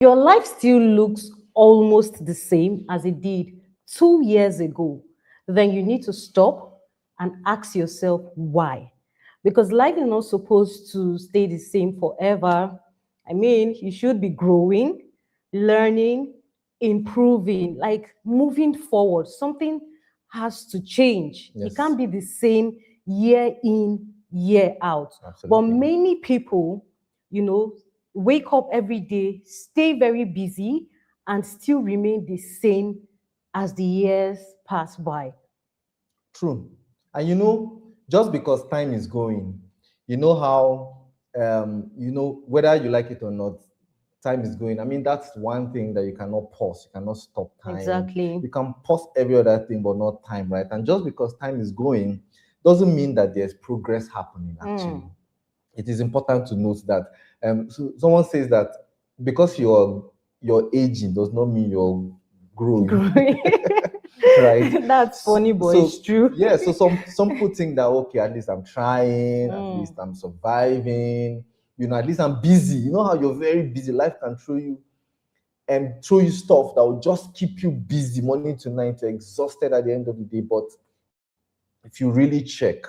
your life still looks almost the same as it did 2 years ago, then you need to stop and ask yourself why. Because life is not supposed to stay the same forever. I mean, you should be growing, learning, improving, like moving forward. Something has to change. It Yes, can't be the same year in, year out. But absolutely. many people, you know, wake up every day, stay very busy, and still remain the same as the years pass by. True. And just because time is going, how, whether you like it or not, time is going. I mean, that's one thing that you cannot pause. You cannot stop time. Exactly. You can pause every other thing, but not time, right? And just because time is going doesn't mean that there's progress happening, actually. Mm. It is important to note that so someone says that because you're aging does not mean you're growing. Growing. Right? That's funny, but So it's true. yeah, so some people think that okay, at least I'm trying, at least Mm. I'm surviving, at least I'm busy. You know how you're very busy, life can throw you stuff that will just keep you busy morning to night, you're exhausted at the end of the day. But if you really check,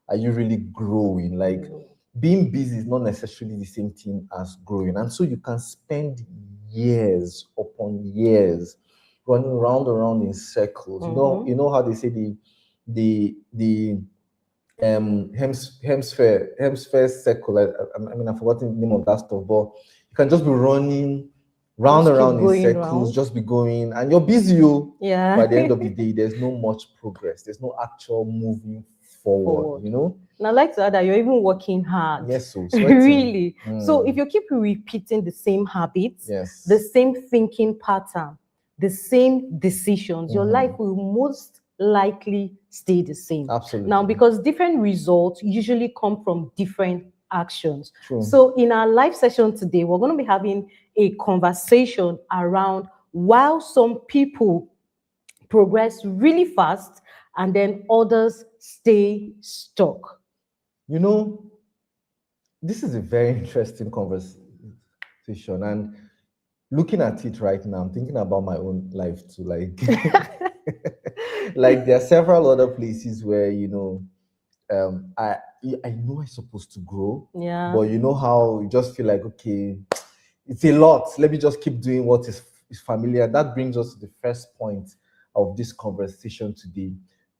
are you really growing? Like, being busy is not necessarily the same thing as growing. And so you can spend years upon years running round and round in circles. You know how they say the hemisphere circle. I mean, I've forgotten the name of that stuff, but you can just be running round Just and keep round in going circles, round. just be going, and you're busy. You Yeah. By the end of the day, there's no much progress. There's no actual moving forward. Forward. And I like to add that you're even working hard. Yes, so sweating. Really. So if you keep repeating the same habits, Yes. the same thinking pattern, the same decisions, your life will most likely stay the same. Absolutely. Now, because different results usually come from different actions. True. So in our live session today, we're going to be having a conversation around while some people progress really fast and then others stay stuck. You know, this is a very interesting conversation, and looking at it right now, I'm thinking about my own life too. Like, like there are several other places where I I know I'm supposed to grow, Yeah. but you know how you just feel like, okay, it's a lot. Let me just keep doing what is familiar. That brings us to the first point of this conversation today.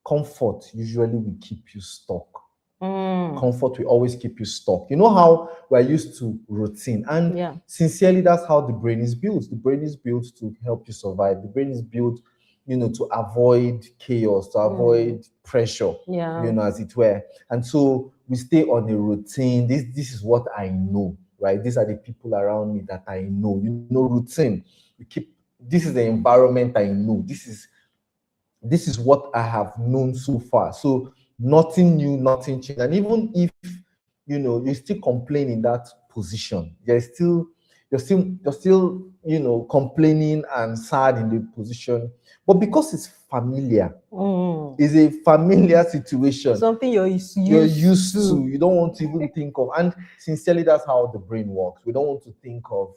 Comfort usually will keep you stuck. Comfort will always keep you stuck. You know how we're used to routine, and Yeah. sincerely, that's how the brain is built. The brain is built to help you survive. The brain is built, to avoid chaos, to avoid pressure, Yeah. as it were. And so we stay on a routine. This is what I know, right? These are the people around me that I know. Routine. We keep. This is the environment I know. This is what I have known so far. So nothing new, nothing changed. And even if you still complain in that position, you're still complaining and sad in the position. But because it's familiar, it's a familiar situation. Something you're Used to. You don't want to even think of. And sincerely, that's how the brain works. We don't want to think of,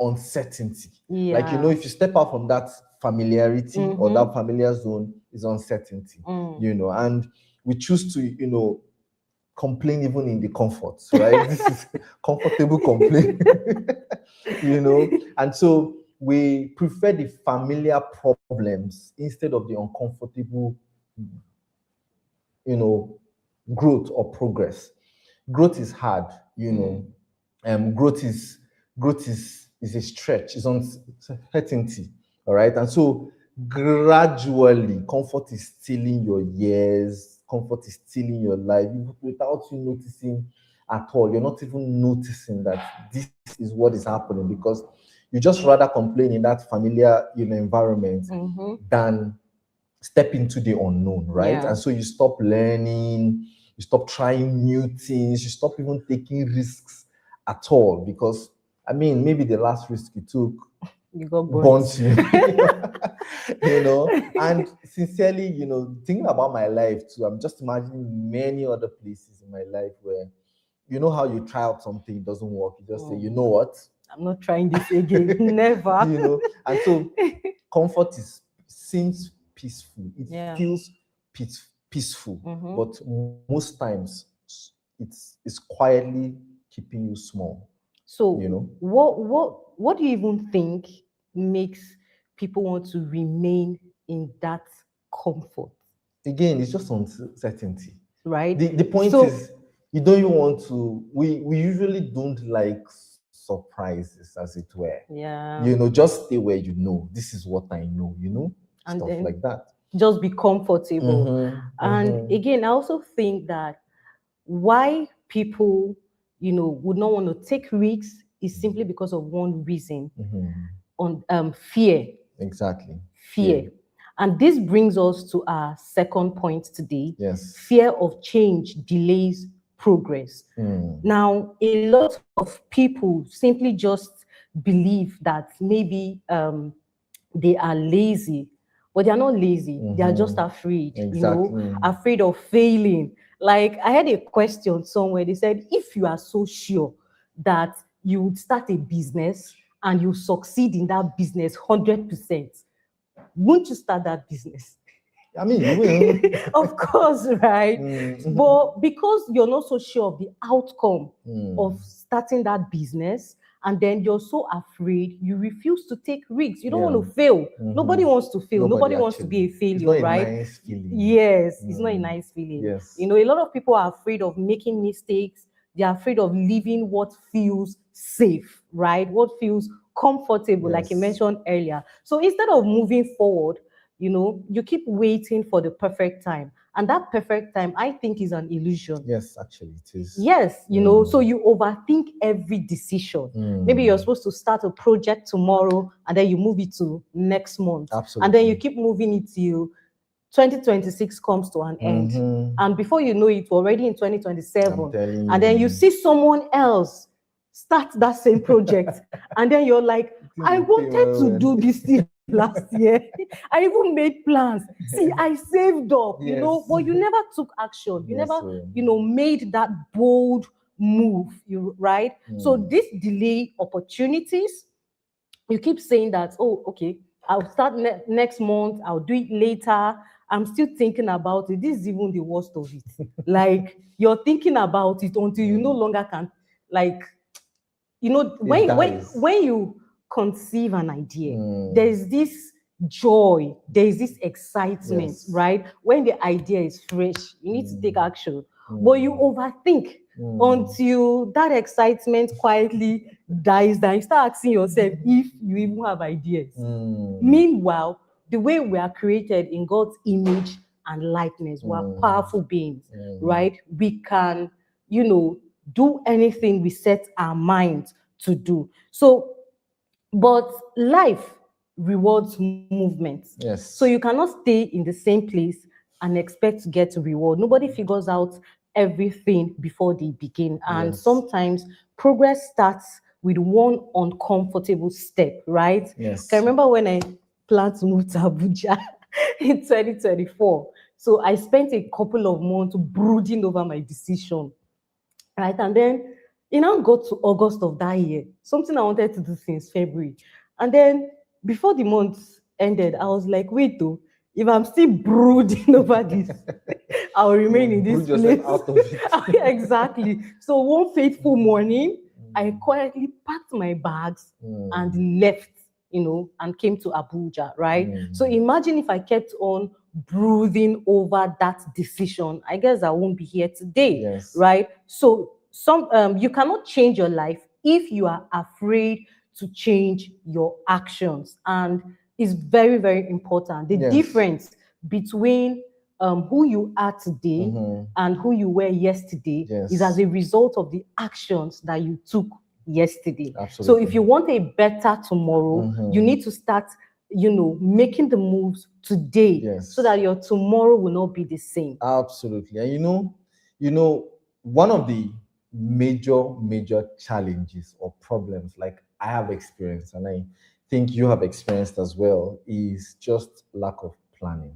uncertainty. Yeah. Like, if you step out from that familiarity or that familiar zone, is uncertainty. And we choose to, complain even in the comforts, right? This is comfortable complaint. And so we prefer the familiar problems instead of the uncomfortable, growth or progress. Growth is hard. Growth is a stretch. It's uncertainty. All right. And so gradually, comfort is stealing your years. Comfort is stealing your life without you noticing at all. You're not even noticing that this is what is happening, because you just rather complain in that familiar environment than step into the unknown, right? Yeah. And so you stop learning, you stop trying new things, you stop even taking risks at all, because maybe the last risk you took You got burnt burnt. you. And sincerely, thinking about my life too, I'm just imagining many other places in my life where you know how you try out something, it doesn't work, you just say, you know what, I'm not trying this again. Never. you know. And so comfort seems peaceful, it Yeah. feels peaceful, Mhm. but most times it's quietly keeping you small, So you know. what do you even think makes people want to remain in that comfort, Again, it's just uncertainty. right? The point So is, you don't even want to, we usually don't like surprises, as it were. yeah, You know, just stay where you know, this is what I know, you know, and stuff then like that. just be comfortable. And Mm-hmm. again, I also think that why people, would not want to take risks is simply because of one reason, Mm-hmm. on fear. Exactly. Fear. And this brings us to our second point today. Yes. Fear of change delays progress. Mm. Now, a lot of people simply just believe that maybe they are lazy, but they are not lazy. They are just afraid, Exactly. afraid of failing. Like I had a question somewhere. They said, if you are so sure that you would start a business and you succeed in that business 100%, won't you start that business? I mean, you will. Of course, right? Mm. But because you're not so sure of the outcome Mm. of starting that business, and then you're so afraid, you refuse to take risks. You don't Yeah. want to fail. Mhm. Nobody wants to fail. Nobody wants to actually. be a It's failure, not a right? nice feeling. Yes, it's not a Mm. nice feeling. Yes. A lot of people are afraid of making mistakes. They're afraid of leaving what feels safe, right? What feels comfortable, like you Yes. mentioned earlier. So instead of moving forward, you keep waiting for the perfect time. And that perfect time, I think, is an illusion. Yes, actually, it is. Yes, so you overthink every decision. Maybe you're supposed to start a project tomorrow and then you move it to next month. And then you keep moving it till 2026 comes to an end. And before you know it, we're already in 2027. telling And then you you. see someone else start that same project. And then you're like, I wanted to do this thing last year. I even made plans. See, I saved up, Yes. but you never took action. You Yes, never, sir. made that bold move, right? So this delay opportunities, you keep saying that, oh, okay, I'll start next month, I'll do it later. I'm still thinking about it. This is even the worst of it. Like, you're thinking about it until you no longer can, like, when you conceive an idea, there's this joy, there's this excitement, Yes. right? When the idea is fresh, you need to take action. But you overthink until that excitement quietly dies down. You start asking yourself if you even have ideas. Meanwhile, the way we are created in God's image and likeness, we are powerful beings, right? We can, do anything we set our minds to do. So, but life rewards movement. Yes. So you cannot stay in the same place and expect to get a reward. Nobody figures out everything before they begin. And Yes. sometimes progress starts with one uncomfortable step, right? Yes. I remember when I planned to move to Abuja in 2024. So I spent a couple of months brooding over my decision, right? And then it now got to August of that year, something I wanted to do since February. And then before the month ended, I was like, wait, though, if I'm still brooding over this, I'll remain in this Brood yourself place. out of it. Exactly. So one fateful morning, I quietly packed my bags and left, and came to Abuja, right? So imagine if I kept on brooding over that decision. I guess I won't be here today, Yes. right? So you cannot change your life if you are afraid to change your actions. And it's very, very important. The Yes. difference between who you are today and who you were yesterday Yes. is as a result of the actions that you took yesterday. Absolutely. So if you want a better tomorrow, you need to start, making the moves today, Yes. so that your tomorrow will not be the same. Absolutely. And one of the major challenges or problems, like I have experienced and I think you have experienced as well, is just lack of planning.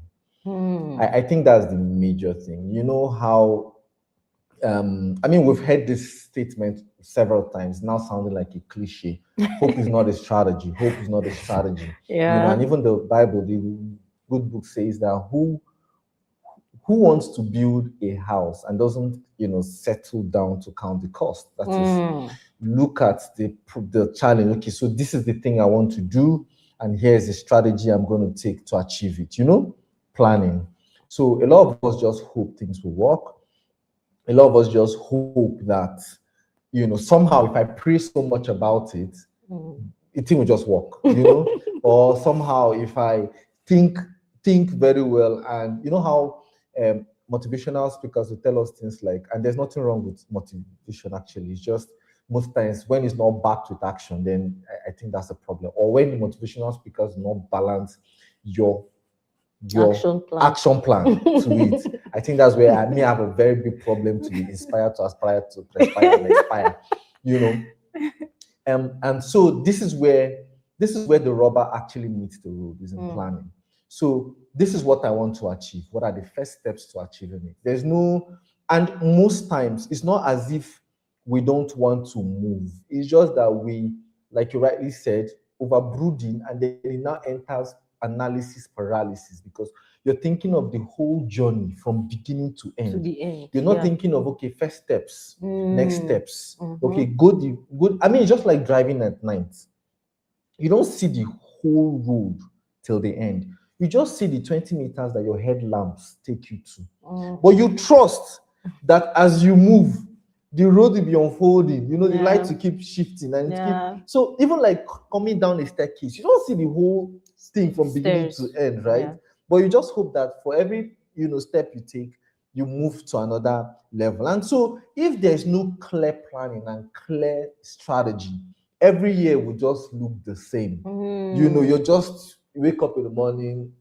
I think that's the major thing. You know how I mean, we've heard this statement several times, now sounding like a cliche. Hope is not a strategy. Hope is not a strategy. Yeah. And even the Bible, the good book says that who wants to build a house and doesn't, settle down to count the cost? That is, look at the challenge. Okay, so this is the thing I want to do, and here's the strategy I'm going to take to achieve it. Planning. So a lot of us just hope things will work. A lot of us just hope that, somehow if I pray so much about it, it thing will just work, or somehow if I think very well, and you know how motivational speakers will tell us things like, and there's nothing wrong with motivation actually, it's just most times when it's not backed with action, then I think that's a problem. Or when the motivational speakers do not balance your action plan to it. I think that's where I may have a very big problem to be inspired to aspire to perspire and expire, and so this is where the rubber actually meets the road, is in planning. So this is what I want to achieve. What are the first steps to achieving it? And most times it's not as if we don't want to move. It's just that we, like you rightly said, overbrooding, and then it now enters analysis paralysis, because you're thinking of the whole journey from beginning to end. To the end. You're not thinking of, okay, first steps, next steps. Okay, good. I mean, it's just like driving at night. You don't see the whole road till the end. You just see the 20 meters that your headlamps take you to. But you trust that as you move, the road will be unfolding. The light to keep shifting, and so even like coming down a staircase, you don't see the whole thing from beginning to end, right? But you just hope that for every step you take, you move to another level. And so if there's no clear planning and clear strategy, every year will just look the same. You just wake up in the morning,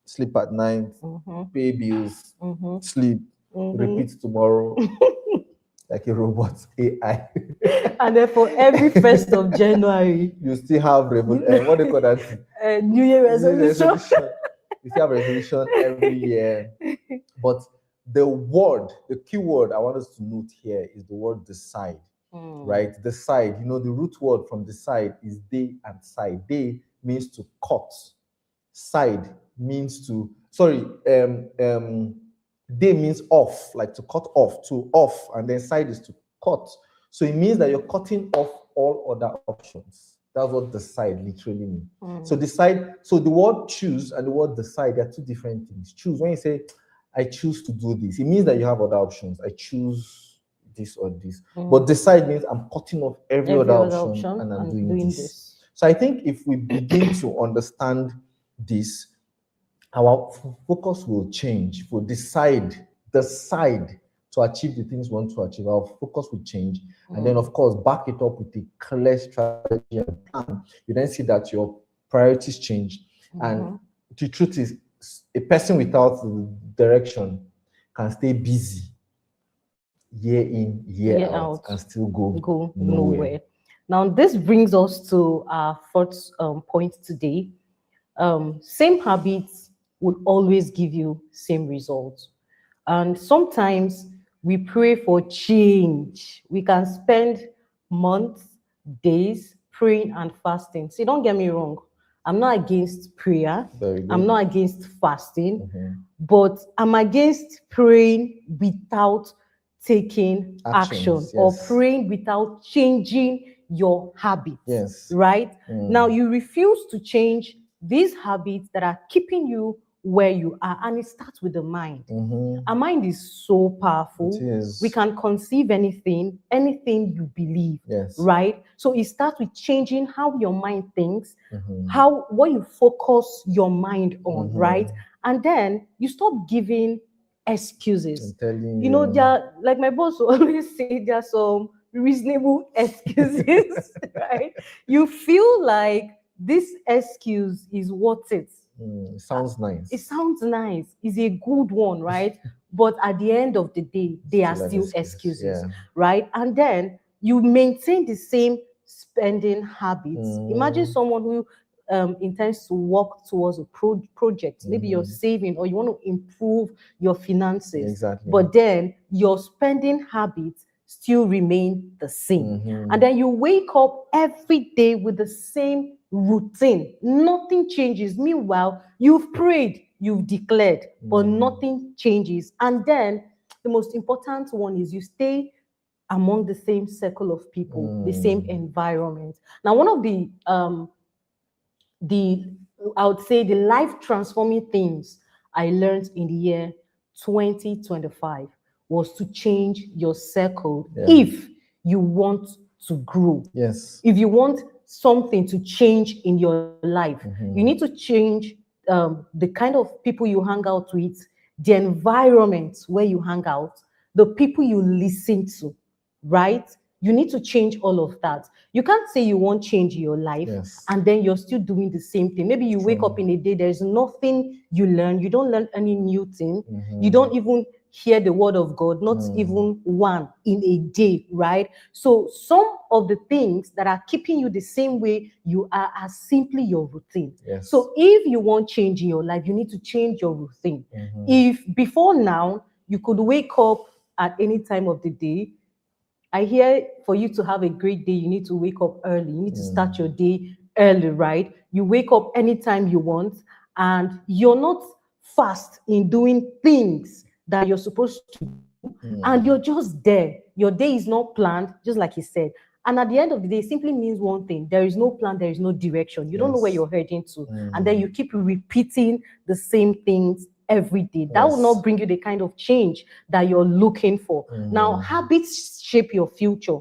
sleep at night, pay bills, sleep, repeat tomorrow. Like a robot, AI. And then for every 1st of January, you still have what do you call that? New Year resolution. You still have resolution every year. But the key word I want us to note here is the word decide. Right? Decide. The root word from decide is day and side. Day means to cut. Side means to, day means off, like to cut off, to off, and then side is to cut. So it means that you're cutting off all other options. That's what decide literally means. So decide, so the word choose and the word decide, they are two different things. Choose, when you say, I choose to do this, it means that you have other options. I choose this or this. But decide means I'm cutting off every other option and I'm doing this. So I think if we begin to understand this, our focus will change. If we decide to achieve the things we want to achieve, our focus will change. And then, of course, back it up with a clear strategy and plan. You then see that your priorities change. And the truth is, a person without direction can stay busy year in, year out, and still go nowhere. Now, this brings us to our fourth point today. Same habits will always give you same results. And sometimes we pray for change. We can spend months, days praying and fasting. See, don't get me wrong. I'm not against prayer. I'm not against fasting. But I'm against praying without taking action, or praying without changing your habits. Right? Now, you refuse to change these habits that are keeping you where you are, and it starts with the mind. Our mind is so powerful. We can conceive anything you believe, right? So it starts with changing how your mind thinks, what you focus your mind on, right? And then you stop giving excuses. Like my boss will always say, there are some reasonable excuses, right? You feel like this excuse is worth it. It sounds nice. It sounds nice. It's a good one, right? But at the end of the day, they are still excuses, right? And then you maintain the same spending habits. Imagine someone who intends to work towards a project. Maybe you're saving or you want to improve your finances. Exactly. But then your spending habits still remain the same. And then you wake up every day with the same routine. Nothing changes. Meanwhile, you've prayed, you've declared, but nothing changes. And then the most important one is you stay among the same circle of people, the same environment. Now, one of the I would say the life transforming things I learned in the year 2025 was to change your circle if you want to grow. Yes. If you want something to change in your life, you need to change the kind of people you hang out with, the environment where you hang out, the people you listen to, right? You need to change all of that. You can't say you want change in your life and then you're still doing the same thing. Maybe you wake up in a day, there's nothing you learn. You don't learn any new thing. You don't even hear the word of God, not even one in a day, right? So some of the things that are keeping you the same way you are simply your routine. So if you want change in your life, you need to change your routine. If before now you could wake up at any time of the day, I hear for you to have a great day, you need to wake up early. You need to start your day early, right? You wake up anytime you want, and you're not fast in doing things that you're supposed to do, and you're just there. Your day is not planned, just like he said. And at the end of the day, it simply means one thing: there is no plan, there is no direction. You don't know where you're heading to, and then you keep repeating the same things every day. That will not bring you the kind of change that you're looking for. Now, habits shape your future.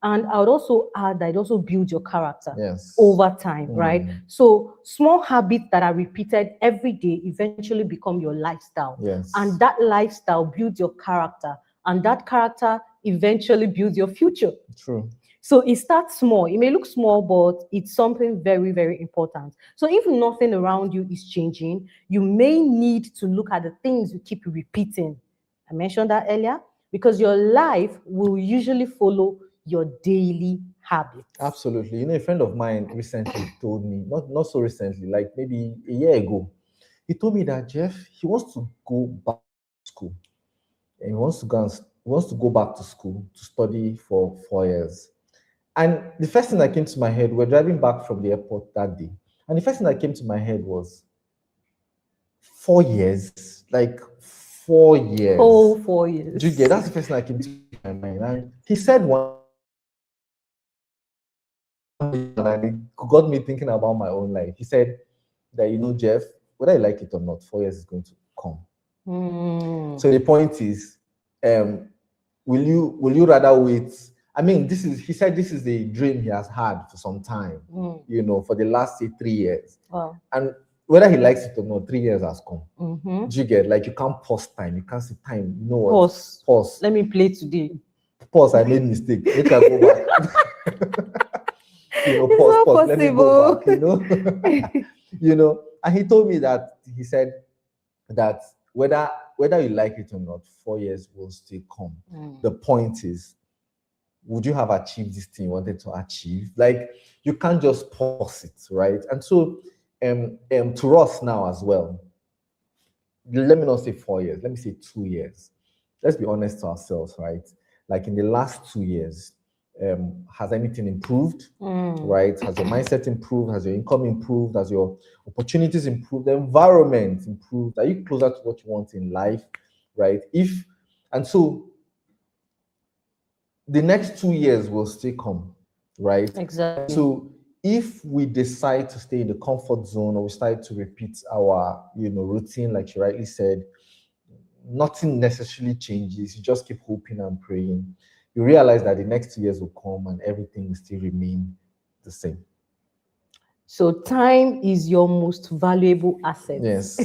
And I would also add that it also builds your character over time, right? So small habits that are repeated every day eventually become your lifestyle. And that lifestyle builds your character. And that character eventually builds your future. True. So it starts small. It may look small, but it's something very, very important. So if nothing around you is changing, you may need to look at the things you keep repeating. I mentioned that earlier, because your life will usually follow your daily habits. Absolutely. You know, a friend of mine recently told me, not so recently, like maybe a year ago, he told me that Jeff, he wants to go back to school. And he wants to go back to school to study for 4 years. And the first thing that came to my head, we're driving back from the airport that day. And the first thing that came to my head was 4 years, like 4 years. Oh, 4 years. Do you get? That's the first thing that came to my mind. And he said one, and it got me thinking about my own life. He said that, you know, Jeff, whether you like it or not, 4 years is going to come. So the point is, will you rather wait? I mean, he said this is the dream he has had for some time, you know, for the last, say, 3 years. Wow. And whether he likes it or not, 3 years has come. Do you get? Like, you can't pause time. You can't say time. You know what? Pause. Let me play today. Pause. I made mistake. Make I go back. You know, pause. Let me go back. You know, you know. And he told me that he said that whether you like it or not, 4 years will still come. The point is, would you have achieved this thing you wanted to achieve? Like, you can't just pause it, right? And so, to us now as well, let me not say 4 years, let me say 2 years. Let's be honest to ourselves, right? Like, in the last 2 years, has anything improved, right? Has your mindset improved? Has your income improved? Has your opportunities improved? The environment improved? Are you closer to what you want in life, right? And so the next 2 years will still come, right? Exactly. So if we decide to stay in the comfort zone, or we start to repeat our, you know, routine, like you rightly said, nothing necessarily changes. You just keep hoping and praying. You realize that the next 2 years will come and everything will still remain the same. So time is your most valuable asset. Yes,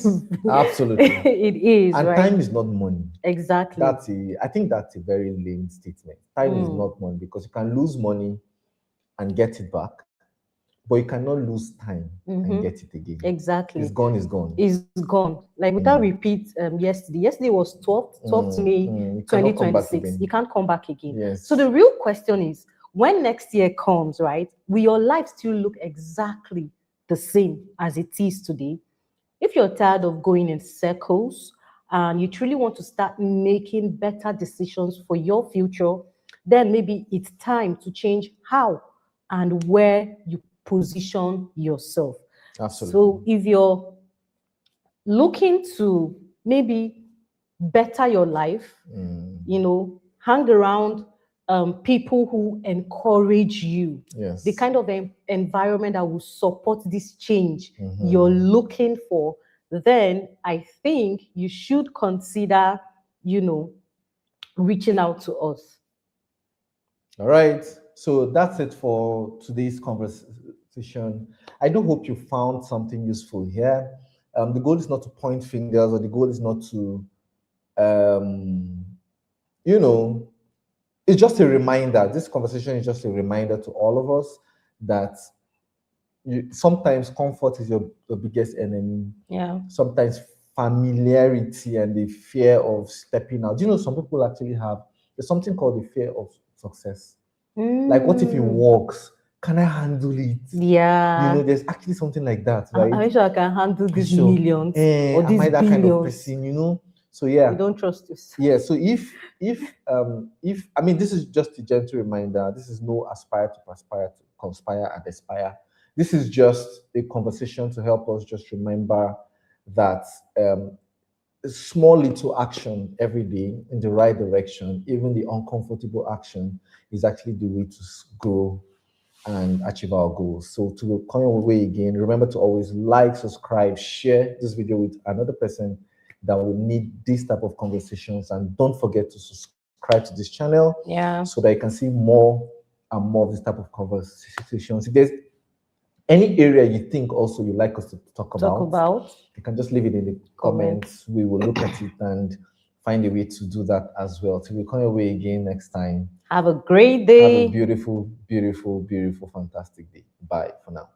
absolutely. It is, and right? time is not money. Exactly. I think that's a very lame statement. Time is not money, because you can lose money and get it back, but you cannot lose time and get it again. Exactly. It's gone, it's gone. It's gone. Like, without repeat, yesterday. Yesterday was 12th May 2026. You can't come back again. Yes. So the real question is, when next year comes, right, will your life still look exactly the same as it is today. If you're tired of going in circles and you truly want to start making better decisions for your future, then maybe it's time to change how and where you position yourself. Absolutely. So if you're looking to maybe better your life, hang around people who encourage you, Yes. the kind of environment that will support this change you're looking for, then I think you should consider, reaching out to us. All right. So that's it for today's conversation. I do hope you found something useful here. The goal is not to point fingers, or the goal is not to, um, you know, it's just a reminder. This conversation is just a reminder to all of us that sometimes comfort is your biggest enemy. Yeah. Sometimes familiarity and the fear of stepping out. Some people actually have, there's something called the fear of success. Like, what if it works? Can I handle it? Yeah. There's actually something like that, right? I'm sure I can handle these So, millions or am these I that kind of billions. person? So yeah. You don't trust yourself. Yeah. So if I mean, this is just a gentle reminder. This is no aspire to perspire to conspire and aspire. This is just a conversation to help us just remember that small little action every day in the right direction, even the uncomfortable action, is actually the way to grow and achieve our goals. So to come your way again, remember to always like, subscribe, share this video with another person that will need this type of conversations, and don't forget to subscribe to this channel, Yeah. so that you can see more and more of this type of conversations. If there's any area you think also you like us to talk about, you can just leave it in the comments. We will look at it and find a way to do that as well. Till we come your way again next time. Have a great day. Have a beautiful, beautiful, beautiful, fantastic day. Bye for now.